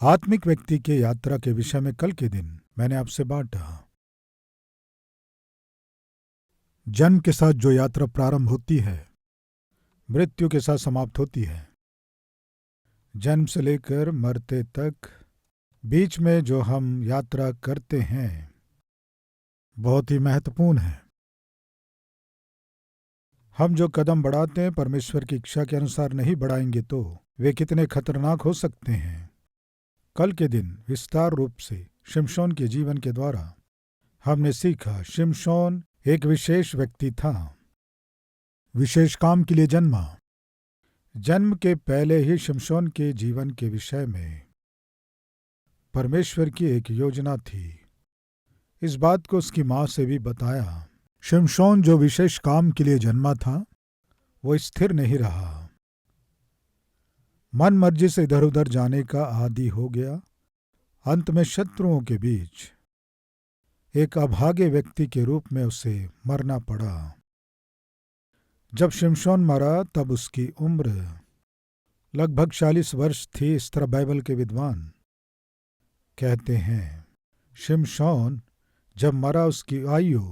आत्मिक व्यक्ति के यात्रा के विषय में कल के दिन मैंने आपसे बांटा। जन्म के साथ जो यात्रा प्रारंभ होती है, मृत्यु के साथ समाप्त होती है। जन्म से लेकर मरते तक बीच में जो हम यात्रा करते हैं, बहुत ही महत्वपूर्ण है। हम जो कदम बढ़ाते हैं परमेश्वर की इच्छा के अनुसार नहीं बढ़ाएंगे तो वे कितने खतरनाक हो सकते हैं। कल के दिन विस्तार रूप से शिमशोन के जीवन के द्वारा हमने सीखा। शिमशोन एक विशेष व्यक्ति था, विशेष काम के लिए जन्मा। जन्म के पहले ही शिमशोन के जीवन के विषय में परमेश्वर की एक योजना थी। इस बात को उसकी माँ से भी बताया। शिमशोन जो विशेष काम के लिए जन्मा था, वो स्थिर नहीं रहा। मन मर्जी से इधर उधर जाने का आदी हो गया। अंत में शत्रुओं के बीच एक अभागे व्यक्ति के रूप में उसे मरना पड़ा। जब शिमशोन मरा तब उसकी उम्र लगभग 40 वर्ष थी। इस तरह बाइबल के विद्वान कहते हैं। शिमशोन जब मरा उसकी आयु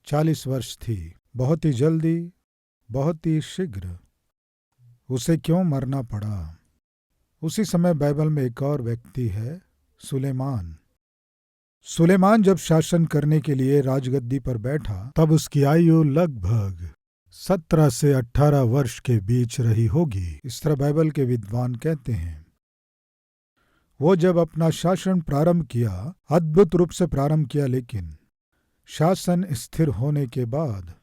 40 वर्ष थी। बहुत ही जल्दी, बहुत ही शीघ्र उसे क्यों मरना पड़ा? उसी समय बाइबल में एक और व्यक्ति है, सुलेमान। सुलेमान जब शासन करने के लिए राजगद्दी पर बैठा तब उसकी आयु लगभग 17 से 18 वर्ष के बीच रही होगी। इस तरह बाइबल के विद्वान कहते हैं। वो जब अपना शासन प्रारंभ किया, अद्भुत रूप से प्रारंभ किया, लेकिन शासन स्थिर होने के बाद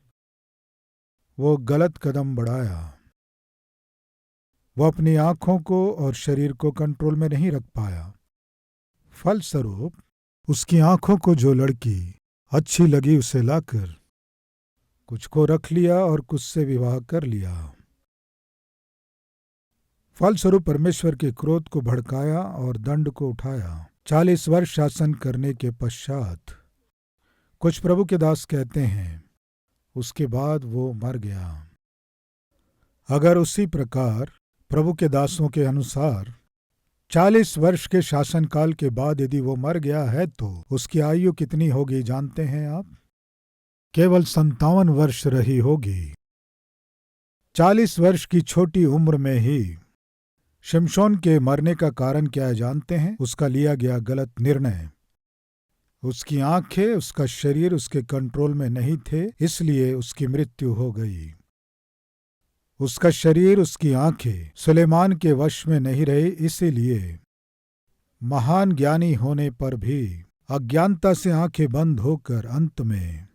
वो गलत कदम बढ़ाया। वो अपनी आंखों को और शरीर को कंट्रोल में नहीं रख पाया। फलस्वरूप उसकी आंखों को जो लड़की अच्छी लगी उसे लाकर कुछ को रख लिया और कुछ से विवाह कर लिया। फलस्वरूप परमेश्वर के क्रोध को भड़काया और दंड को उठाया। 40 वर्ष शासन करने के पश्चात कुछ प्रभु के दास कहते हैं उसके बाद वो मर गया। अगर उसी प्रकार प्रभु के दासों के अनुसार 40 वर्ष के शासनकाल के बाद यदि वो मर गया है तो उसकी आयु कितनी होगी जानते हैं आप? केवल 57 वर्ष रही होगी। 40 वर्ष की छोटी उम्र में ही शिमशोन के मरने का कारण क्या है जानते हैं? उसका लिया गया गलत निर्णय। उसकी आंखें, उसका शरीर उसके कंट्रोल में नहीं थे, इसलिए उसकी मृत्यु हो गई। उसका शरीर, उसकी आंखें सुलेमान के वश में नहीं रही, इसीलिए महान ज्ञानी होने पर भी अज्ञानता से आंखें बंद होकर अंत में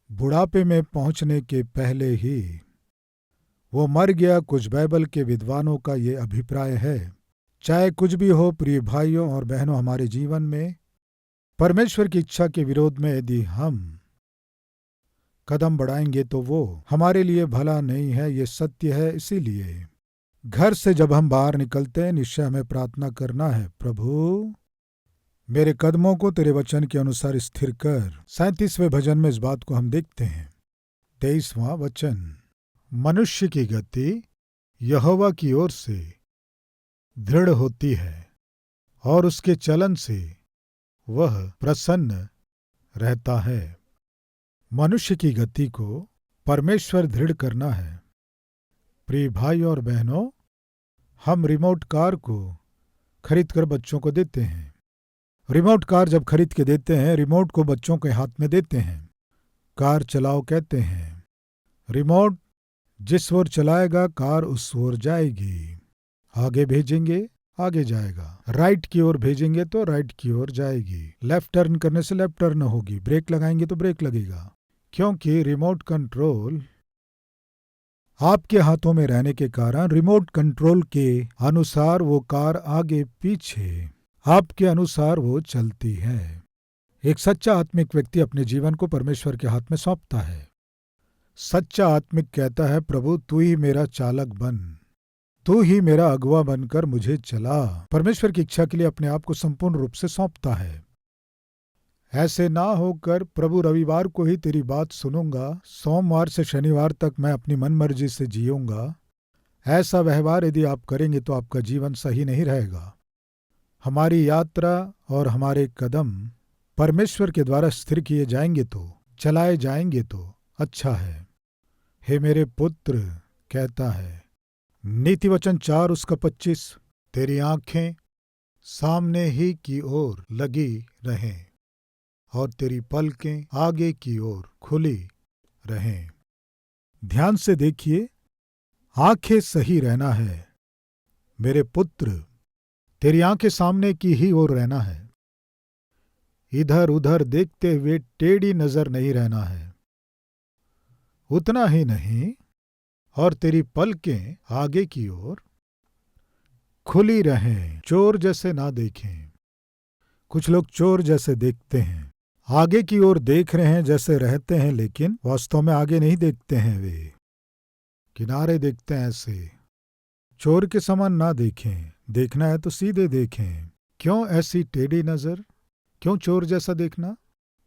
बुढ़ापे में पहुंचने के पहले ही वो मर गया। कुछ बाइबल के विद्वानों का ये अभिप्राय है। चाहे कुछ भी हो प्रिय भाइयों और बहनों, हमारे जीवन में परमेश्वर की इच्छा के विरोध में यदि हम कदम बढ़ाएंगे तो वो हमारे लिए भला नहीं है, ये सत्य है। इसीलिए घर से जब हम बाहर निकलते हैं, निश्चय हमें प्रार्थना करना है, प्रभु मेरे कदमों को तेरे वचन के अनुसार स्थिर कर। 37वें भजन में इस बात को हम देखते हैं। 23वां वचन, मनुष्य की गति यहोवा की ओर से दृढ़ होती है और उसके चलन से वह प्रसन्न रहता है। मनुष्य की गति को परमेश्वर दृढ़ करना है। प्रिय भाई और बहनों, हम रिमोट कार को खरीद कर बच्चों को देते हैं। रिमोट कार जब खरीद के देते हैं, रिमोट को बच्चों के हाथ में देते हैं। कार चलाओ कहते हैं। रिमोट जिस ओर चलाएगा कार उस ओर जाएगी। आगे भेजेंगे, आगे जाएगा। राइट की ओर भेजेंगे तो राइट की ओर जाएगी। लेफ्ट टर्न करने से लेफ्ट टर्न होगी। ब्रेक लगाएंगे तो ब्रेक लगेगा, क्योंकि रिमोट कंट्रोल आपके हाथों में रहने के कारण रिमोट कंट्रोल के अनुसार वो कार आगे पीछे आपके अनुसार वो चलती है। एक सच्चा आत्मिक व्यक्ति अपने जीवन को परमेश्वर के हाथ में सौंपता है। सच्चा आत्मिक कहता है, प्रभु तू ही मेरा चालक बन, तू ही मेरा अगुवा बनकर मुझे चला। परमेश्वर की इच्छा के लिए अपने आप को संपूर्ण रूप से सौंपता है। ऐसे ना होकर प्रभु रविवार को ही तेरी बात सुनूंगा, सोमवार से शनिवार तक मैं अपनी मनमर्जी से जीऊंगा, ऐसा व्यवहार यदि आप करेंगे तो आपका जीवन सही नहीं रहेगा। हमारी यात्रा और हमारे कदम परमेश्वर के द्वारा स्थिर किए जाएंगे तो, चलाए जाएंगे तो अच्छा है। हे मेरे पुत्र, कहता है नीति वचन 4 उसका 25, तेरी आंखें सामने ही की ओर लगी रहें और तेरी पलकें आगे की ओर खुली रहें। ध्यान से देखिए, आंखें सही रहना है मेरे पुत्र, तेरी आंखें सामने की ही ओर रहना है। इधर उधर देखते हुए टेढ़ी नजर नहीं रहना है। उतना ही नहीं, और तेरी पलकें आगे की ओर खुली रहें, चोर जैसे ना देखें। कुछ लोग चोर जैसे देखते हैं, आगे की ओर देख रहे हैं जैसे रहते हैं, लेकिन वास्तव में आगे नहीं देखते हैं, वे किनारे देखते हैं। ऐसे चोर के समान ना देखें, देखना है तो सीधे देखें। क्यों ऐसी टेढ़ी नजर? क्यों चोर जैसा देखना?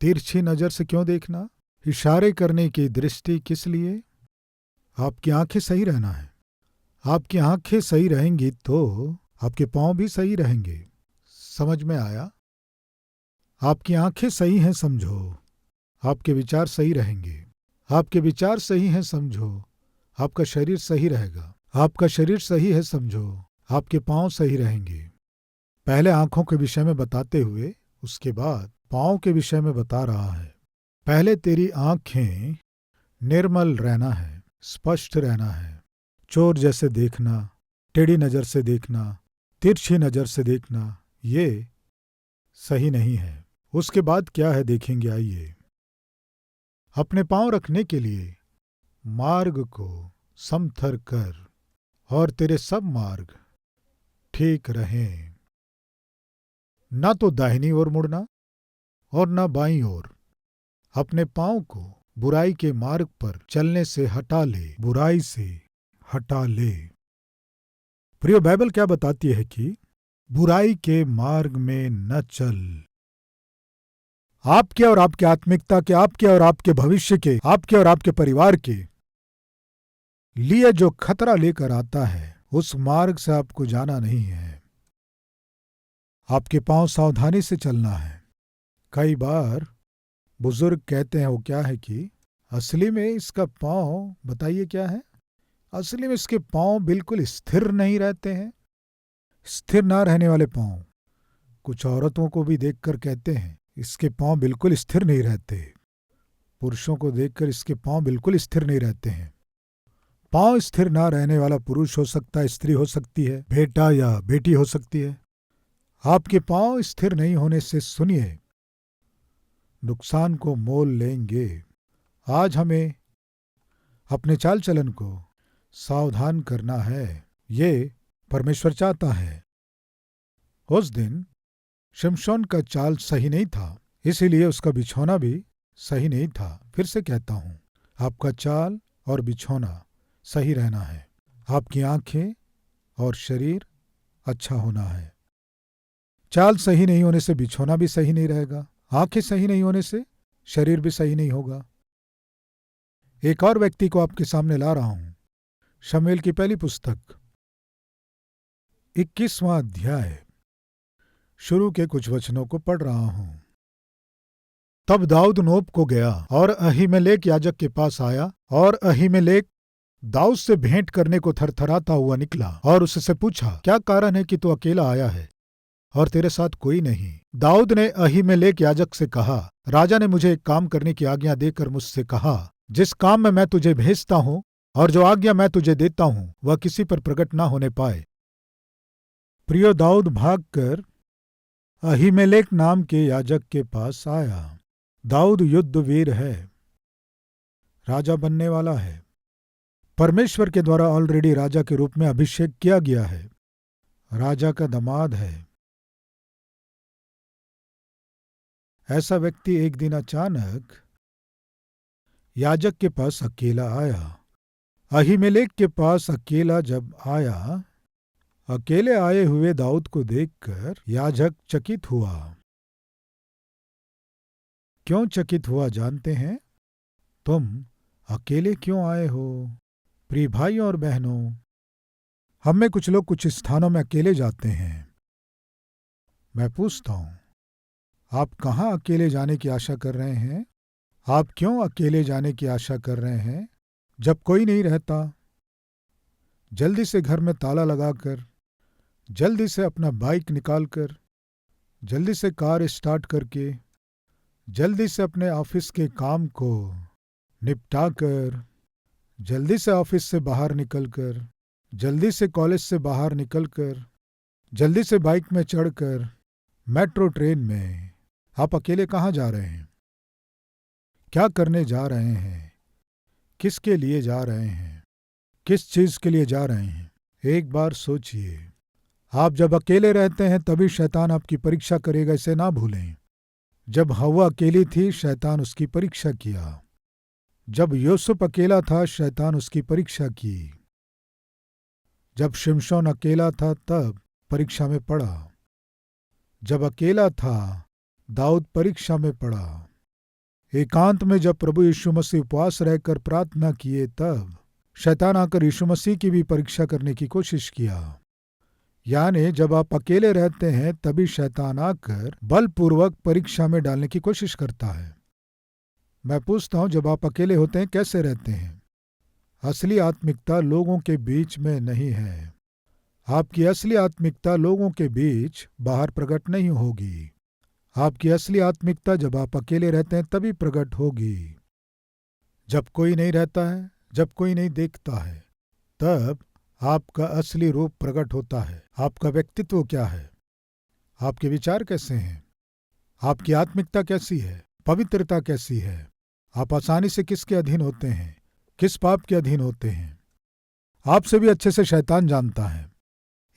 तिरछी नजर से क्यों देखना? इशारे करने की दृष्टि किस लिए? आपकी आंखें सही रहना है। आपकी आंखें सही रहेंगी तो आपके पांव भी सही रहेंगे। समझ में आया? आपकी आंखें सही हैं समझो, आपके विचार सही रहेंगे। आपके विचार सही हैं समझो, आपका शरीर सही रहेगा। आपका शरीर सही है समझो, आपके पांव सही रहेंगे। पहले आंखों के विषय में बताते हुए उसके बाद पांव के विषय में बता रहा है। पहले तेरी आंखें निर्मल रहना है, स्पष्ट रहना है। चोर जैसे देखना, टेढ़ी नजर से देखना, तिरछी नजर से देखना, ये सही नहीं है। उसके बाद क्या है देखेंगे, आइए। अपने पांव रखने के लिए मार्ग को समथर कर और तेरे सब मार्ग ठीक रहें। ना तो दाहिनी ओर मुड़ना और ना बाईं ओर। अपने पांव को बुराई के मार्ग पर चलने से हटा ले, बुराई से हटा ले। प्रिय, बाइबल क्या बताती है कि बुराई के मार्ग में न चल। आपके और आपके आत्मिकता के, आपके और आपके भविष्य के, आपके और आपके परिवार के लिए जो खतरा लेकर आता है, उस मार्ग से आपको जाना नहीं है। आपके पांव सावधानी से चलना है। कई बार बुजुर्ग कहते हैं, वो क्या है कि असली में इसका पांव, बताइए क्या है, असली में इसके पांव बिल्कुल स्थिर नहीं रहते हैं। स्थिर ना रहने वाले पांव। कुछ औरतों को भी देखकर कहते हैं इसके पांव बिल्कुल स्थिर नहीं रहते। पुरुषों को देखकर इसके पांव बिल्कुल स्थिर नहीं रहते हैं। पांव स्थिर ना रहने वाला पुरुष हो सकता है, स्त्री हो सकती है, बेटा या बेटी हो सकती है। आपके पांव स्थिर नहीं होने से, सुनिए, नुकसान को मोल लेंगे। आज हमें अपने चाल चलन को सावधान करना है, ये परमेश्वर चाहता है। उस दिन शिमशोन का चाल सही नहीं था, इसीलिए उसका बिछौना भी सही नहीं था। फिर से कहता हूं, आपका चाल और बिछौना सही रहना है। आपकी आंखें और शरीर अच्छा होना है। चाल सही नहीं होने से बिछौना भी सही नहीं रहेगा, आंखें सही नहीं होने से शरीर भी सही नहीं होगा। एक और व्यक्ति को आपके सामने ला रहा हूं। शमूएल की पहली पुस्तक 21वां अध्याय, शुरू के कुछ वचनों को पढ़ रहा हूं। तब दाऊद नोब को गया और अहीमेलेक याजक के पास आया, और अहीमेलेक दाऊद से भेंट करने को थरथराता हुआ निकला और उससे पूछा, क्या कारण है कि तू अकेला आया है और तेरे साथ कोई नहीं? दाऊद ने अहीमेलेक याजक से कहा, राजा ने मुझे एक काम करने की आज्ञा देकर मुझसे कहा, जिस काम में मैं तुझे भेजता हूं और जो आज्ञा मैं तुझे देता हूं, वह किसी पर प्रकट ना होने पाए। प्रियो, दाऊद भागकर अहीमेलेक नाम के याजक के पास आया। दाऊद युद्धवीर है, राजा बनने वाला है, परमेश्वर के द्वारा ऑलरेडी राजा के रूप में अभिषेक किया गया है, राजा का दामाद है। ऐसा व्यक्ति एक दिन अचानक याजक के पास अकेला आया। अहीमेलेक के पास अकेला जब आया, अकेले आए हुए दाऊद को देखकर याजक चकित हुआ। क्यों चकित हुआ जानते हैं? तुम अकेले क्यों आए हो? प्रिय भाइयों और बहनों, हम में कुछ लोग कुछ स्थानों में अकेले जाते हैं। मैं पूछता हूं, आप कहाँ अकेले जाने की आशा कर रहे हैं? आप क्यों अकेले जाने की आशा कर रहे हैं जब कोई नहीं रहता? जल्दी से घर में ताला लगाकर, जल्दी से अपना बाइक निकालकर, जल्दी से कार स्टार्ट करके, जल्दी से अपने ऑफिस के काम को निपटाकर, जल्दी से ऑफिस से बाहर निकलकर, जल्दी से कॉलेज से बाहर निकलकर, जल्दी से बाइक में चढ़कर, मेट्रो ट्रेन में आप अकेले कहाँ जा रहे हैं? क्या करने जा रहे हैं? किसके लिए जा रहे हैं? किस चीज के लिए जा रहे हैं? एक बार सोचिए। आप जब अकेले रहते हैं तभी शैतान आपकी परीक्षा करेगा, इसे ना भूलें। जब हव्वा अकेली थी, शैतान उसकी परीक्षा किया। जब यूसुफ अकेला था, शैतान उसकी परीक्षा की। जब शिमशोन अकेला था तब परीक्षा में पड़ा। जब अकेला था, दाऊद परीक्षा में पड़ा। एकांत में जब प्रभु यीशु मसीह उपवास रहकर प्रार्थना किए तब शैतान आकर यीशु मसीह की भी परीक्षा करने की कोशिश किया। यानी जब आप अकेले रहते हैं तभी शैतान आकर बलपूर्वक परीक्षा में डालने की कोशिश करता है। मैं पूछता हूं, जब आप अकेले होते हैं कैसे रहते हैं? असली आत्मिकता लोगों के बीच में नहीं है। आपकी असली आत्मिकता लोगों के बीच बाहर प्रकट नहीं होगी। आपकी असली आत्मिकता जब आप अकेले रहते हैं तभी प्रकट होगी। जब कोई नहीं रहता है, जब कोई नहीं देखता है, तब आपका असली रूप प्रकट होता है। आपका व्यक्तित्व क्या है? आपके विचार कैसे हैं? आपकी आत्मिकता कैसी है? पवित्रता कैसी है? आप आसानी से किसके अधीन होते हैं? किस पाप के अधीन होते हैं? आपसे भी अच्छे से शैतान जानता है।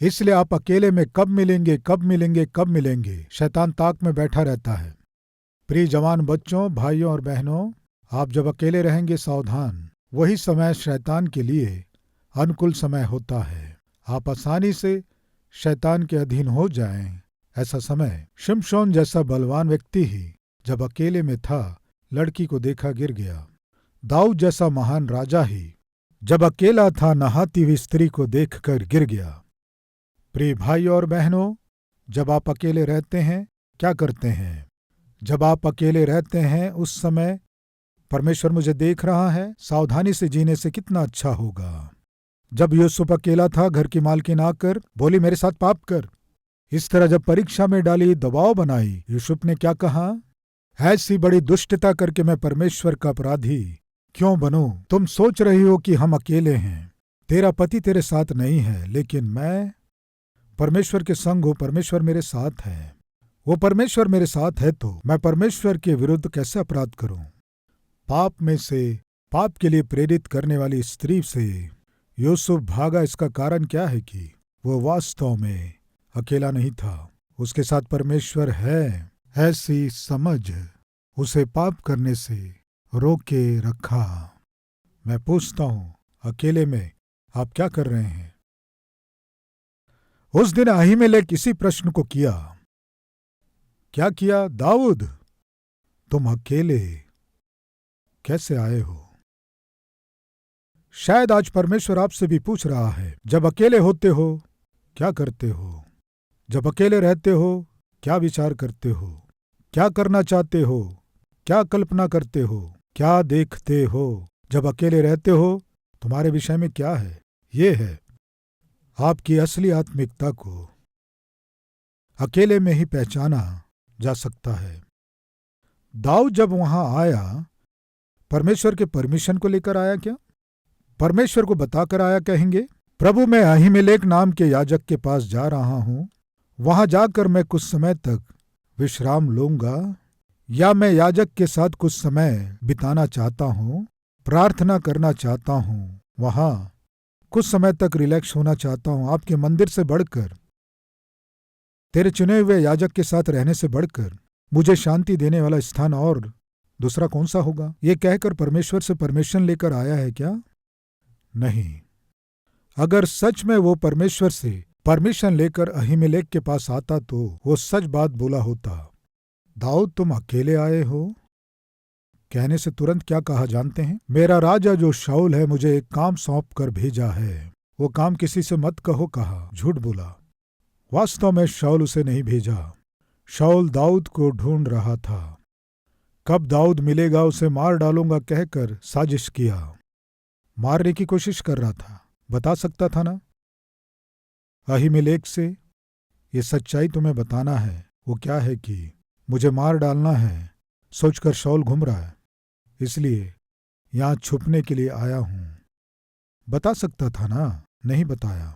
इसलिए आप अकेले में कब मिलेंगे, कब मिलेंगे, कब मिलेंगे, शैतान ताक में बैठा रहता है। प्रिय जवान बच्चों, भाइयों और बहनों, आप जब अकेले रहेंगे सावधान, वही समय शैतान के लिए अनुकूल समय होता है। आप आसानी से शैतान के अधीन हो जाएं। ऐसा समय शिमशोन जैसा बलवान व्यक्ति ही जब अकेले में था, लड़की को देखा गिर गया। दाऊद जैसा महान राजा ही जब अकेला था, नहाती हुई स्त्री को देखकर गिर गया। प्रिय भाइयों और बहनों, जब आप अकेले रहते हैं क्या करते हैं? जब आप अकेले रहते हैं उस समय परमेश्वर मुझे देख रहा है, सावधानी से जीने से कितना अच्छा होगा। जब यूसुफ अकेला था, घर की मालकिन आकर बोली मेरे साथ पाप कर। इस तरह जब परीक्षा में डाली, दबाव बनाई, यूसुफ ने क्या कहा? ऐसी बड़ी दुष्टता करके मैं परमेश्वर का अपराधी क्यों बनूं? तुम सोच रही हो कि हम अकेले हैं, तेरा पति तेरे साथ नहीं है, लेकिन मैं परमेश्वर के संग हूं, परमेश्वर मेरे साथ है। वो परमेश्वर मेरे साथ है तो मैं परमेश्वर के विरुद्ध कैसे अपराध करूं? पाप में से पाप के लिए प्रेरित करने वाली स्त्री से यूसुफ भागा। इसका कारण क्या है कि वो वास्तव में अकेला नहीं था, उसके साथ परमेश्वर है। ऐसी समझ उसे पाप करने से रोके रखा। मैं पूछता हूं, अकेले में आप क्या कर रहे हैं? उस दिन अहीमेलेक इसी प्रश्न को किया। क्या किया? दाऊद, तुम अकेले कैसे आए हो? शायद आज परमेश्वर आपसे भी पूछ रहा है, जब अकेले होते हो क्या करते हो? जब अकेले रहते हो क्या विचार करते हो? क्या करना चाहते हो? क्या कल्पना करते हो? क्या देखते हो? जब अकेले रहते हो तुम्हारे विषय में क्या है? ये है आपकी असली आत्मिकता को अकेले में ही पहचाना जा सकता है। दाऊद जब वहां आया, परमेश्वर के परमिशन को लेकर आया क्या? परमेश्वर को बताकर आया कहेंगे, प्रभु मैं अहीमेलेक नाम के याजक के पास जा रहा हूं, वहां जाकर मैं कुछ समय तक विश्राम लूंगा, या मैं याजक के साथ कुछ समय बिताना चाहता हूं, प्रार्थना करना चाहता हूं, वहां कुछ समय तक रिलैक्स होना चाहता हूं। आपके मंदिर से बढ़कर, तेरे चुने हुए याजक के साथ रहने से बढ़कर मुझे शांति देने वाला स्थान और दूसरा कौन सा होगा? ये कहकर परमेश्वर से परमिशन लेकर आया है क्या? नहीं। अगर सच में वो परमेश्वर से परमिशन लेकर अहीमेलेक के पास आता तो वो सच बात बोला होता। दाऊद तुम अकेले आए हो? कहने से तुरंत क्या कहा जानते हैं? मेरा राजा जो शाऊल है मुझे एक काम सौंप कर भेजा है, वो काम किसी से मत कहो कहा, झूठ बोला। वास्तव में शाऊल उसे नहीं भेजा। शाऊल दाऊद को ढूंढ रहा था। कब दाऊद मिलेगा उसे मार डालूंगा कहकर साजिश किया। मारने की कोशिश कर रहा था, बता सकता था ना। अहीमेलेक से ये सच्चाई तुम्हें बताना है। वो क्या है कि मुझे मार डालना है सोचकर शाऊल घूम रहा है, इसलिए यहां छुपने के लिए आया हूं। बता सकता था ना, नहीं बताया।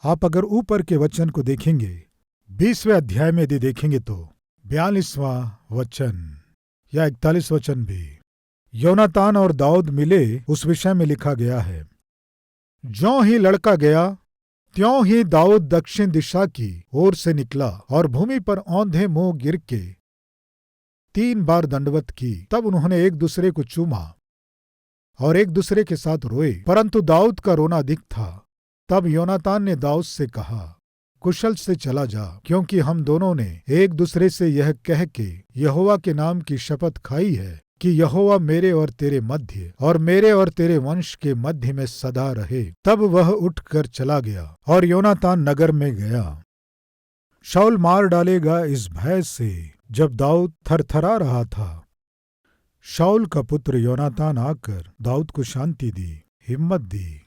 आप अगर ऊपर के वचन को देखेंगे, 20वें अध्याय में यदि देखेंगे तो 42वां वचन या 41 वचन भी योनातान और दाऊद मिले उस विषय में लिखा गया है। ज्यों ही लड़का गया त्यों ही दाऊद दक्षिण दिशा की ओर से निकला और भूमि पर औंधे मुंह गिर के 3 बार दंडवत की। तब उन्होंने एक दूसरे को चूमा और एक दूसरे के साथ रोए, परंतु दाऊद का रोना अधिक था। तब योनातान ने दाऊद से कहा, कुशल से चला जा, क्योंकि हम दोनों ने एक दूसरे से यह कह के यहोवा के नाम की शपथ खाई है कि यहोवा मेरे और तेरे मध्य और मेरे और तेरे वंश के मध्य में सदा रहे। तब वह उठकर चला गया और योनातान नगर में गया। शाऊल मार डालेगा इस भय से जब दाऊद थरथरा रहा था। शाऊल का पुत्र योनातान आकर दाऊद को शांति दी, हिम्मत दी।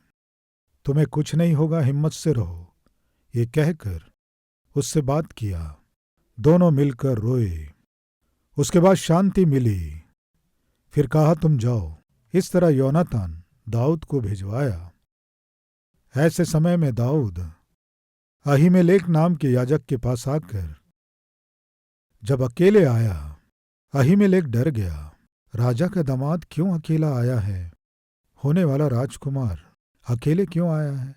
तुम्हें कुछ नहीं होगा, हिम्मत से रहो, ये कहकर उससे बात किया। दोनों मिलकर रोए। उसके बाद शांति मिली। फिर कहा, तुम जाओ। इस तरह योनातान दाऊद को भिजवाया। ऐसे समय में दाऊद अहीमेलेक नाम के याजक के पास आकर जब अकेले आया, अहीमेलेक डर गया। राजा का दामाद क्यों अकेला आया है? होने वाला राजकुमार अकेले क्यों आया है?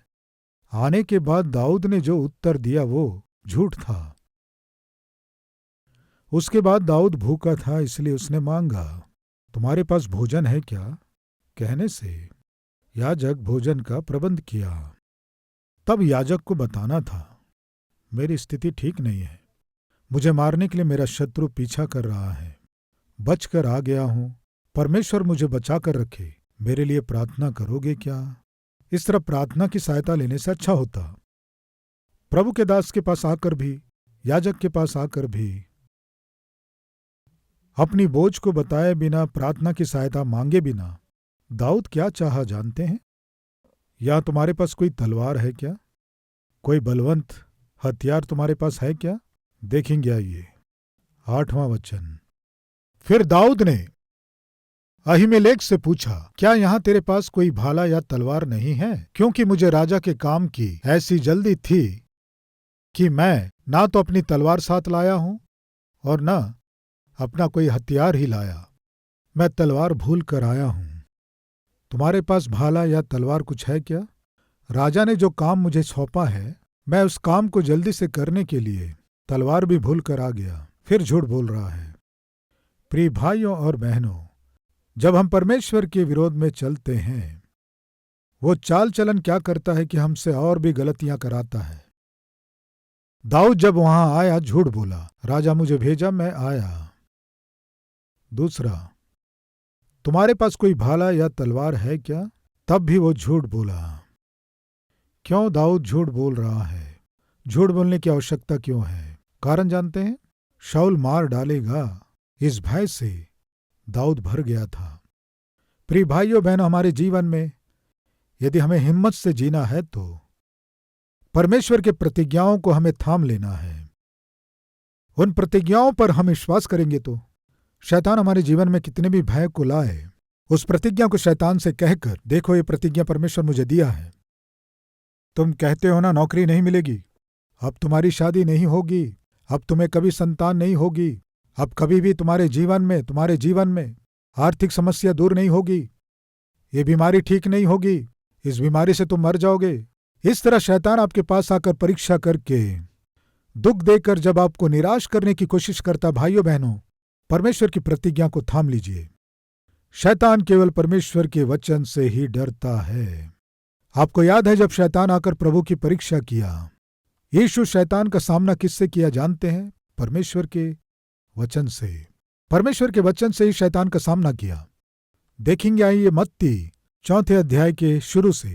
आने के बाद दाऊद ने जो उत्तर दिया वो झूठ था। उसके बाद दाऊद भूखा था, इसलिए उसने मांगा, तुम्हारे पास भोजन है क्या? कहने से याजक भोजन का प्रबंध किया। तब याजक को बताना था, मेरी स्थिति ठीक नहीं है, मुझे मारने के लिए मेरा शत्रु पीछा कर रहा है, बचकर आ गया हूं, परमेश्वर मुझे बचाकर रखे, मेरे लिए प्रार्थना करोगे क्या? इस तरह प्रार्थना की सहायता लेने से अच्छा होता। प्रभु के दास के पास आकर भी, याजक के पास आकर भी अपनी बोझ को बताए बिना, प्रार्थना की सहायता मांगे बिना दाऊद क्या चाहा जानते हैं? या तुम्हारे पास कोई तलवार है क्या? कोई बलवंत हथियार तुम्हारे पास है क्या? देखेंगे आइए 8वां वचन। फिर दाऊद ने अहीमेलेक से पूछा, क्या यहां तेरे पास कोई भाला या तलवार नहीं है? क्योंकि मुझे राजा के काम की ऐसी जल्दी थी कि मैं ना तो अपनी तलवार साथ लाया हूं और न अपना कोई हथियार ही लाया। मैं तलवार भूल कर आया हूं। तुम्हारे पास भाला या तलवार कुछ है क्या? राजा ने जो काम मुझे सौंपा है, मैं उस काम को जल्दी से करने के लिए तलवार भी भूल कर आ गया। फिर झूठ बोल रहा है। प्रिय भाइयों और बहनों, जब हम परमेश्वर के विरोध में चलते हैं, वो चाल चलन क्या करता है कि हमसे और भी गलतियां कराता है। दाऊद जब वहां आया झूठ बोला, राजा मुझे भेजा, मैं आया। दूसरा, तुम्हारे पास कोई भाला या तलवार है क्या? तब भी वो झूठ बोला। क्यों दाऊद झूठ बोल रहा है? झूठ बोलने की आवश्यकता क्यों है? कारण जानते हैं? शाऊल मार डालेगा इस भय से दाऊद भर गया था। प्रिय भाइयों बहनों, हमारे जीवन में यदि हमें हिम्मत से जीना है तो परमेश्वर के प्रतिज्ञाओं को हमें थाम लेना है। उन प्रतिज्ञाओं पर हम विश्वास करेंगे तो शैतान हमारे जीवन में कितने भी भय को लाए, उस प्रतिज्ञा को शैतान से कहकर, देखो ये प्रतिज्ञा परमेश्वर मुझे दिया है। तुम कहते हो ना नौकरी नहीं मिलेगी, अब तुम्हारी शादी नहीं होगी, अब तुम्हें कभी संतान नहीं होगी, अब कभी भी तुम्हारे जीवन में आर्थिक समस्या दूर नहीं होगी, ये बीमारी ठीक नहीं होगी, इस बीमारी से तुम मर जाओगे। इस तरह शैतान आपके पास आकर परीक्षा करके, दुख देकर जब आपको निराश करने की कोशिश करता, भाइयों बहनों, परमेश्वर की प्रतिज्ञा को थाम लीजिए। शैतान केवल परमेश्वर के वचन से ही डरता है। आपको याद है जब शैतान आकर प्रभु की परीक्षा किया, यीशु शैतान का सामना किससे किया जानते हैं? परमेश्वर के वचन से। परमेश्वर के वचन से ही शैतान का सामना किया। देखेंगे आइए मत्ती 4 अध्याय के शुरू से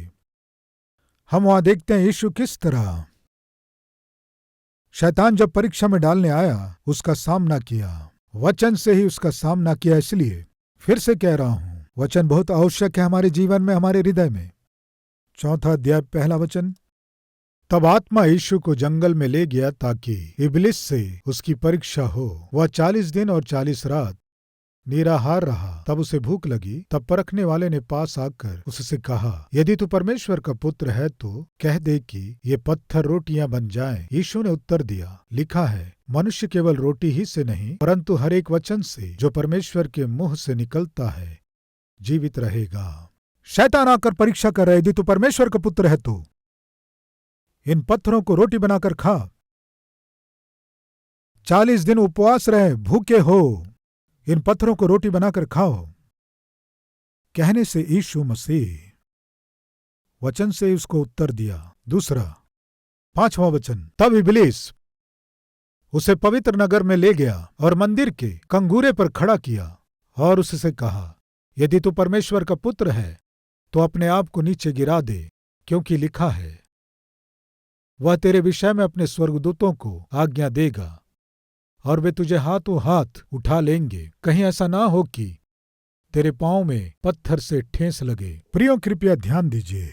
हम वहां देखते हैं यीशु किस तरह शैतान जब परीक्षा में डालने आया उसका सामना किया, वचन से ही उसका सामना किया। इसलिए फिर से कह रहा हूं, वचन बहुत आवश्यक है हमारे जीवन में, हमारे हृदय में। 4 अध्याय 1 वचन। तब आत्मा यीशु को जंगल में ले गया ताकि इब्लिस से उसकी परीक्षा हो। वह 40 दिन और 40 रात निराहार रहा। तब उसे भूख लगी। तब परखने वाले ने पास आकर उससे कहा, यदि तू परमेश्वर का पुत्र है तो कह दे कि ये पत्थर रोटियां बन जाएं। यीशु ने उत्तर दिया, लिखा है, मनुष्य केवल रोटी ही से नहीं परंतु हर एक वचन से जो परमेश्वर के मुंह से निकलता है जीवित रहेगा। शैतान आकर परीक्षा कर रहा है, यदि तू परमेश्वर का पुत्र है तो इन पत्थरों को रोटी बनाकर खा। 40 दिन उपवास रहे, भूखे हो, इन पत्थरों को रोटी बनाकर खाओ। कहने से यीशु मसीह वचन से उसको उत्तर दिया। दूसरा 5वां वचन। तब इब्लीस उसे पवित्र नगर में ले गया और मंदिर के कंगूरे पर खड़ा किया और उससे कहा, यदि तू परमेश्वर का पुत्र है तो अपने आप को नीचे गिरा दे, क्योंकि लिखा है, वह तेरे विषय में अपने स्वर्गदूतों को आज्ञा देगा और वे तुझे हाथों हाथ उठा लेंगे, कहीं ऐसा ना हो कि तेरे पांव में पत्थर से ठेस लगे। प्रियो, कृपया ध्यान दीजिए,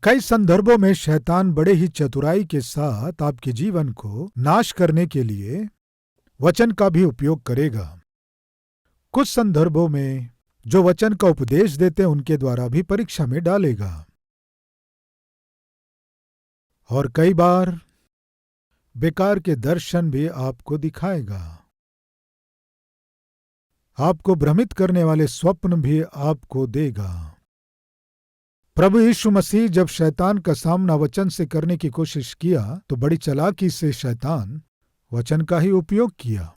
कई संदर्भों में शैतान बड़े ही चतुराई के साथ आपके जीवन को नाश करने के लिए वचन का भी उपयोग करेगा। कुछ संदर्भों में जो वचन का उपदेश देते हैं उनके द्वारा भी परीक्षा में डालेगा, और कई बार बेकार के दर्शन भी आपको दिखाएगा। आपको भ्रमित करने वाले स्वप्न भी आपको देगा। प्रभु यीशु मसीह जब शैतान का सामना वचन से करने की कोशिश किया तो बड़ी चालाकी से शैतान वचन का ही उपयोग किया।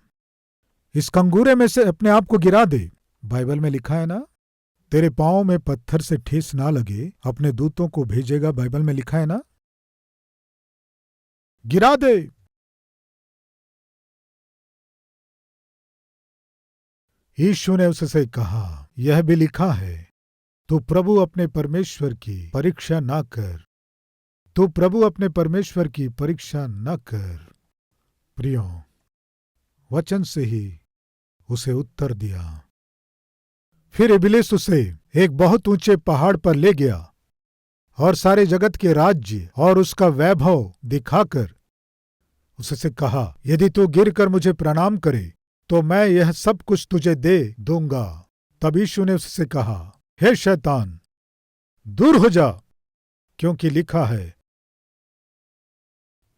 इस कंगूरे में से अपने आप को गिरा दे। बाइबल में लिखा है ना, तेरे पांव में पत्थर से ठेस ना लगे, अपने दूतों को भेजेगा। बाइबल में लिखा है ना, गिरा दे। यीशु ने उससे कहा, यह भी लिखा है, तू प्रभु अपने परमेश्वर की परीक्षा ना कर। तू प्रभु अपने परमेश्वर की परीक्षा न कर। प्रियो, वचन से ही उसे उत्तर दिया। फिर इब्लीस उसे एक बहुत ऊंचे पहाड़ पर ले गया और सारे जगत के राज्य और उसका वैभव दिखाकर उससे कहा, यदि तू गिरकर मुझे प्रणाम करे तो मैं यह सब कुछ तुझे दे दूंगा। तब यीशु ने उससे कहा, हे शैतान, दूर हो जा, क्योंकि लिखा है,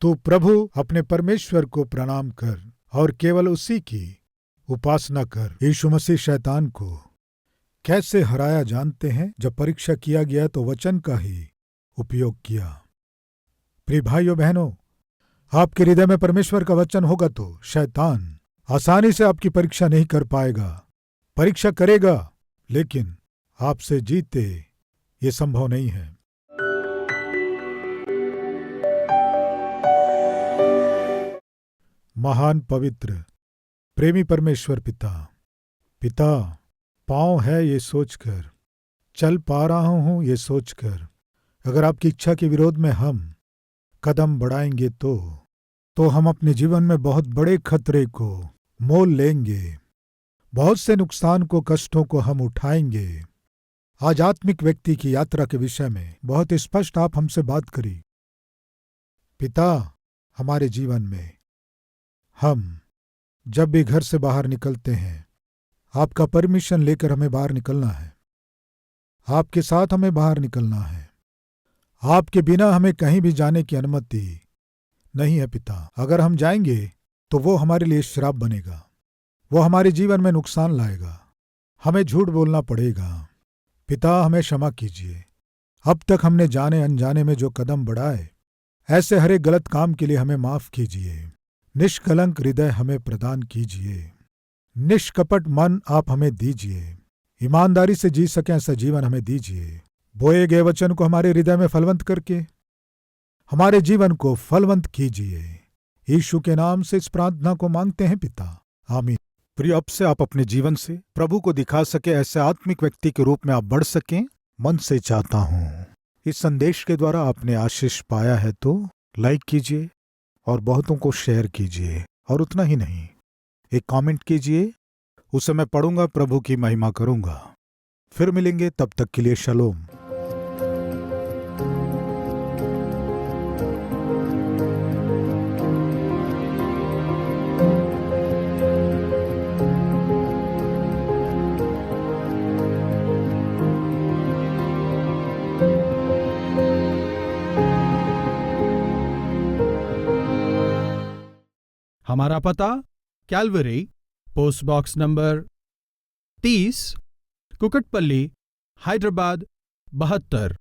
तू प्रभु अपने परमेश्वर को प्रणाम कर और केवल उसी की उपासना कर। यीशु मसीह शैतान को कैसे हराया जानते हैं? जब परीक्षा किया गया तो वचन का ही उपयोग किया। प्रिय भाइयों बहनों, आपके हृदय में परमेश्वर का वचन होगा तो शैतान आसानी से आपकी परीक्षा नहीं कर पाएगा। परीक्षा करेगा, लेकिन आपसे जीते ये संभव नहीं है। महान पवित्र प्रेमी परमेश्वर पिता, पांव है ये सोचकर, चल पा रहा हूं ये सोचकर, अगर आपकी इच्छा के विरोध में हम कदम बढ़ाएंगे तो हम अपने जीवन में बहुत बड़े खतरे को मोल लेंगे। बहुत से नुकसान को, कष्टों को हम उठाएंगे। आज आत्मिक व्यक्ति की यात्रा के विषय में बहुत स्पष्ट आप हमसे बात करी। पिता, हमारे जीवन में हम जब भी घर से बाहर निकलते हैं, आपका परमिशन लेकर हमें बाहर निकलना है। आपके साथ हमें बाहर निकलना है। आपके बिना हमें कहीं भी जाने की अनुमति नहीं है पिता। अगर हम जाएंगे तो वो हमारे लिए श्राप बनेगा, वो हमारे जीवन में नुकसान लाएगा, हमें झूठ बोलना पड़ेगा। पिता, हमें क्षमा कीजिए। अब तक हमने जाने अनजाने में जो कदम बढ़ाए, ऐसे हर एक गलत काम के लिए हमें माफ कीजिए। निष्कलंक हृदय हमें प्रदान कीजिए। निष्कपट मन आप हमें दीजिए। ईमानदारी से जी सकें ऐसा जीवन हमें दीजिए। बोए गए वचन को हमारे हृदय में फलवंत करके हमारे जीवन को फलवंत कीजिए। यीशु के नाम से इस प्रार्थना को मांगते हैं पिता, आमीन। प्रिय, अब से आप अपने जीवन से प्रभु को दिखा सके, ऐसे आत्मिक व्यक्ति के रूप में आप बढ़ सकें, मन से चाहता हूं। इस संदेश के द्वारा आपने आशीष पाया है तो लाइक कीजिए और बहुतों को शेयर कीजिए, और उतना ही नहीं, एक कमेंट कीजिए, उसे मैं पढ़ूंगा, प्रभु की महिमा करूंगा। फिर मिलेंगे, तब तक के लिए शलोम। हमारा पता Calvary, post box number 30, Kukatpally, Hyderabad 72।